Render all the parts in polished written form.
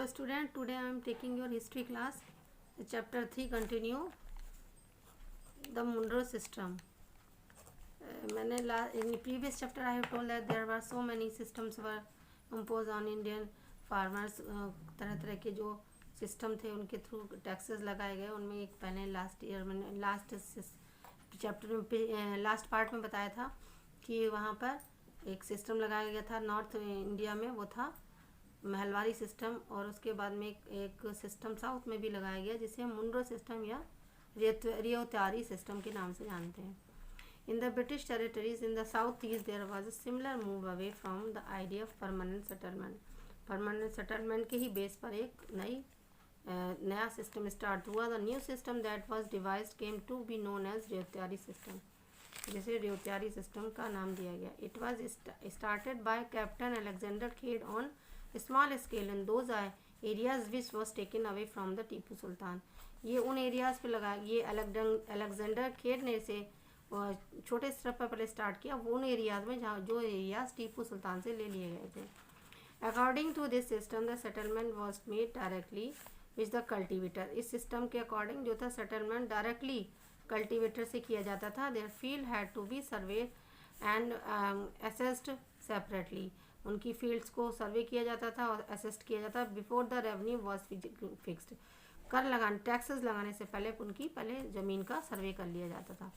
Hello student, today I am taking your history class. Chapter 3 continue the Monroe system. मैंने in previous chapter I have told that there were so many systems were imposed on Indian farmers. तरह तरह के जो system थे उनके through taxes लगाए गए. उनमें एक पहले लास्ट ईयर मैंने लास्ट चैप्टर में लास्ट पार्ट में बताया था कि वहाँ पर एक सिस्टम लगाया गया था नॉर्थ इंडिया में, वो था महलवारी सिस्टम. और उसके बाद में एक सिस्टम साउथ में भी लगाया गया जिसे हम मुंड्रो सिस्टम या रियोत्यारी सिस्टम के नाम से जानते हैं. In the British territories in the south east there was a similar move away from the idea of permanent settlement. Permanent settlement के ही बेस पर एक नया सिस्टम स्टार्ट हुआ. The new system that was devised came to be known as Ryotwari system, जिसे Ryotwari system का नाम दिया गया. It was started by captain Alexander Read on small scale in those areas which was taken away from the Tipu Sultan. ये उन areas पे लगा, ये अलेक्जेंडर खेड ने से छोटे स्तर पर पहले स्टार्ट किया, वो उन एरियाज में जहाँ जो एरियाज टीपू सुल्तान से ले लिए गए थे. According to this system the settlement was made directly which the cultivator. इस सिस्टम के अकॉर्डिंग जो था सेटलमेंट डायरेक्टली कल्टिवेटर से किया जाता था. Their field had to be survey and assessed separately. उनकी फील्ड्स को सर्वे किया जाता था और असेस्ट किया जाता था before the revenue was fixed. कर लगाने टैक्सेस लगाने से पहले उनकी ज़मीन का सर्वे कर लिया जाता था.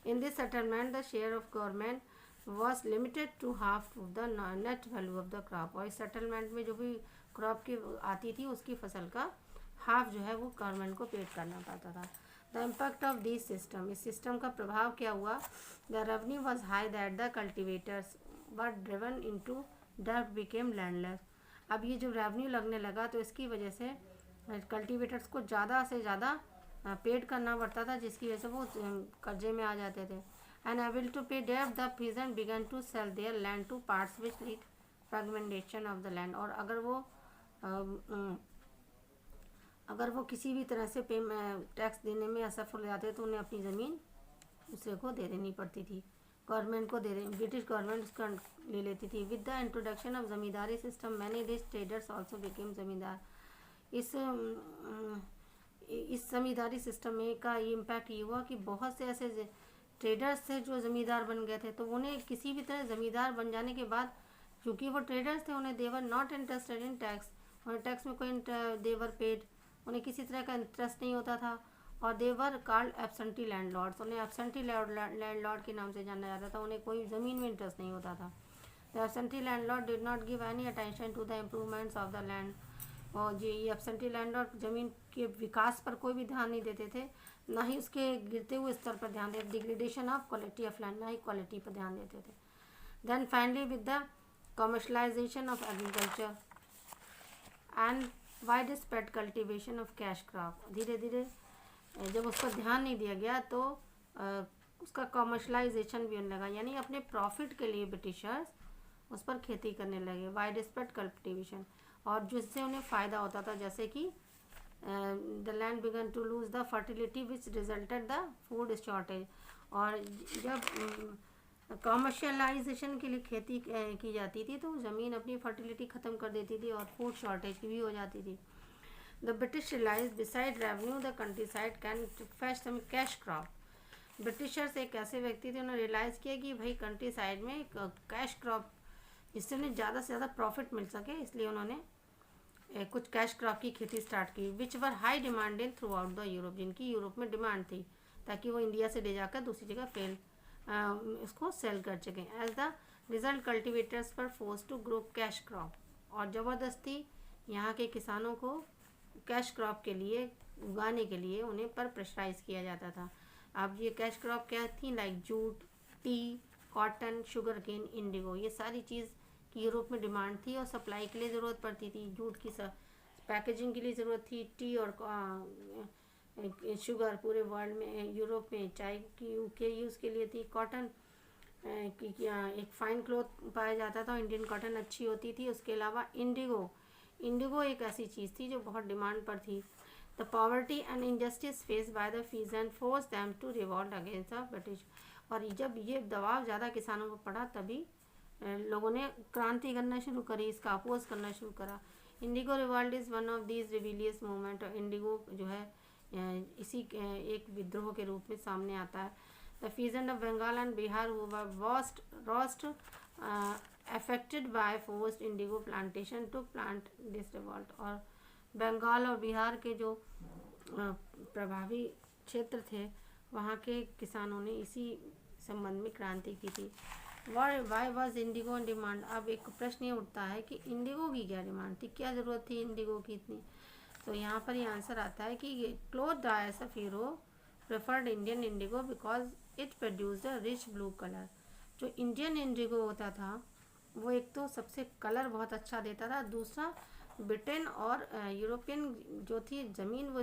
In this settlement the share of government was limited to half of the net value of the crop. और इस सेटलमेंट में जो भी क्रॉप की आती थी उसकी फसल का हाफ जो है वो गवर्नमेंट को पेड करना पड़ता था. The impact of this system, इस सिस्टम का प्रभाव क्या हुआ. The revenue was high that the cultivators were driven into debt became landless. अब ये जो रेवेन्यू लगने लगा तो इसकी वजह से कल्टीवेटर्स को ज़्यादा से ज़्यादा पेड करना पड़ता था, जिसकी वजह से वो कर्जे में आ जाते थे. And able to pay debt the peasant began to sell their land to parts which need fragmentation of the land. और अगर वो किसी भी तरह से टैक्स देने में असफल हो जाते तो उन्हें अपनी ज़मीन दूसरे को दे देनी पड़ती थी, गवर्नमेंट को दे देनी. ब्रिटिश गवर्नमेंट उसका ले लेती थी. With the introduction of ज़मींदारी system many rich traders also became ज़मींदार. इस ज़मींदारी सिस्टम में का ये इम्पैक्ट ये हुआ कि बहुत से ऐसे ट्रेडर्स थे जो ज़मींदार बन गए थे. तो उन्हें किसी भी तरह ज़मींदार बन जाने के बाद, क्योंकि वो ट्रेडर्स थे, उन्हें देवर नॉट इंटरेस्टेड इन टैक्स. उन्हें टैक्स में कोई देवर पेड, उन्हें किसी तरह का इंटरेस्ट नहीं होता था. और देवर कॉल्ड एब्सेंटी लैंडलॉर्ड्स. उन्हें एब्सेंटी लैंडलॉर्ड के नाम से जाना जाता था. उन्हें कोई ज़मीन में इंटरेस्ट नहीं होता था. The absentee landlord did not give any attention to the improvements of the land. और ये एब्सेंटी लैंडलॉर्ड ज़मीन के विकास पर कोई भी ध्यान नहीं देते थे, ना ही उसके गिरते हुए स्तर पर ध्यान देते. Degradation of quality of land, ना ही क्वालिटी पर ध्यान देते थे. Then finally with the commercialisation of agriculture and widespread cultivation of cash crop. धीरे धीरे जब उस पर ध्यान नहीं दिया गया तो उसका कमर्शलाइजेशन भी होने लगा, यानी अपने प्रॉफिट के लिए ब्रिटिशर्स उस पर खेती करने लगे. वाइड स्प्रेड कल्टिवेशन, और जिससे उन्हें फ़ायदा होता था, जैसे कि the land began to lose the fertility which resulted the food shortage. और जब कमर्शलाइजेशन के लिए खेती की जाती थी तो ज़मीन अपनी फर्टिलिटी ख़त्म कर देती थी और फूड शॉर्टेज भी हो जाती थी. The British realized beside revenue the countryside can fetch some cash crop. Britishers एक ऐसे व्यक्ति थे, उन्होंने रियलाइज़ किया कि भाई कंट्री साइड में कैश क्रॉप जिससे उन्हें ज़्यादा से ज़्यादा प्रॉफिट मिल सके, इसलिए उन्होंने कुछ कैश क्रॉप की खेती स्टार्ट की. Which were high demand in throughout the Europe, जिनकी यूरोप में डिमांड थी, ताकि वो इंडिया से ले जाकर दूसरी जगह इसको सेल कर सकें. As the result cultivators per force to grow cash crop. और ज़बरदस्ती यहाँ के किसानों को कैश क्रॉप के लिए उगाने के लिए उन्हें पर प्रेशराइज किया जाता था. अब ये कैश क्रॉप क्या थी, like jute, tea, cotton, sugarcane, indigo, ये सारी चीज़ की यूरोप में डिमांड थी और सप्लाई के लिए ज़रूरत पड़ती थी. जूट की पैकेजिंग के लिए ज़रूरत थी, टी और शुगर पूरे वर्ल्ड में, यूरोप में चाय के यूज़ के लिए थी. कॉटन की एक फ़ाइन क्लॉथ पाया जाता था, इंडियन कॉटन अच्छी होती थी. उसके अलावा इंडिगो एक ऐसी चीज़ थी जो बहुत डिमांड पर थी. The poverty and injustice face by the peasant force them to revolt against the British. और जब ये दबाव ज़्यादा किसानों पर पड़ा तभी लोगों ने क्रांति करना शुरू करी, इसका अपोज करना शुरू करा. Indigo revolt is one of these rebellious movement. Indigo जो है इसी एक विद्रोह के रूप में सामने आता है। The peasant of Bengal and Bihar worst affected by forced indigo plantation to plant this revolt। और बंगाल और बिहार के जो प्रभावी क्षेत्र थे वहाँ के किसानों ने इसी संबंध में क्रांति की थी। Why was Indigo in demand. अब एक प्रश्न ये उठता है कि इंडिगो की क्या डिमांड थी, क्या ज़रूरत थी इंडिगो की इतनी। तो यहाँ पर ये आंसर आता है कि cloth dyers of Europe preferred Indian Indigo because it produced a rich blue colour. जो इंडियन इंडिगो होता था वो एक तो सबसे कलर बहुत अच्छा देता था, दूसरा ब्रिटेन और यूरोपियन जो थी ज़मीन वो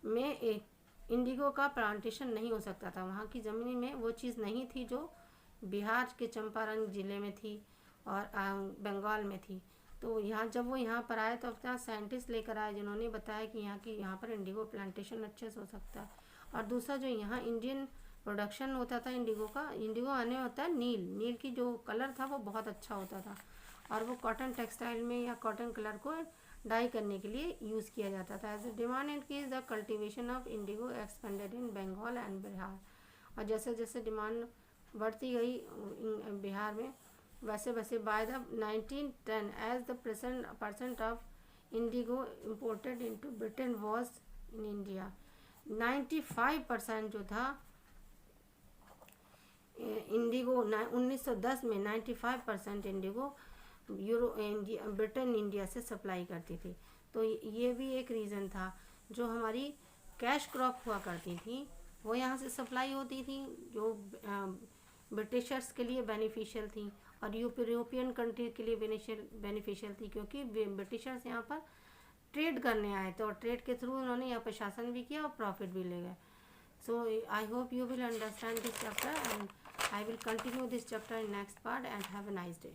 में इंडिगो का प्लांटेशन नहीं हो सकता था। वहाँ की ज़मीन में वो चीज़ नहीं थी जो बिहार के चंपारण ज़िले में थी और बंगाल में थी। तो जब वो यहाँ पर आए तो अपना साइंटिस्ट लेकर आए जिन्होंने बताया कि यहाँ पर इंडिगो प्लांटेशन अच्छे से हो सकता है। और दूसरा जो यहाँ इंडियन प्रोडक्शन होता था इंडिगो आने होता है नील की जो कलर था वो बहुत अच्छा होता था और वो कॉटन टेक्सटाइल में या कॉटन कलर को डाई करने के लिए यूज़ किया जाता था। As a demand increase the cultivation of indigo expanded in Bengal and Bihar. और जैसे जैसे डिमांड बढ़ती गई बिहार में वैसे वैसे by the 1910 as the percent of indigo imported into Britain was in India 95% जो था इंडिगो 1910 में 95% इंडिगो ब्रिटेन इंडिया से सप्लाई करती थी। तो ये भी एक रीज़न था। जो हमारी कैश क्रॉप हुआ करती थी वो यहाँ से सप्लाई होती थी जो ब्रिटिशर्स के लिए बेनिफिशियल थी और यूरोपियन कंट्री के लिए बेनिफिशियल थी, क्योंकि ब्रिटिशर्स यहाँ पर ट्रेड करने आए थे और ट्रेड के थ्रू उन्होंने यहाँ पर शासन भी किया और प्रॉफिट भी ले गए। So I hope you will understand this chapter and I will continue this chapter in next part and have a nice day.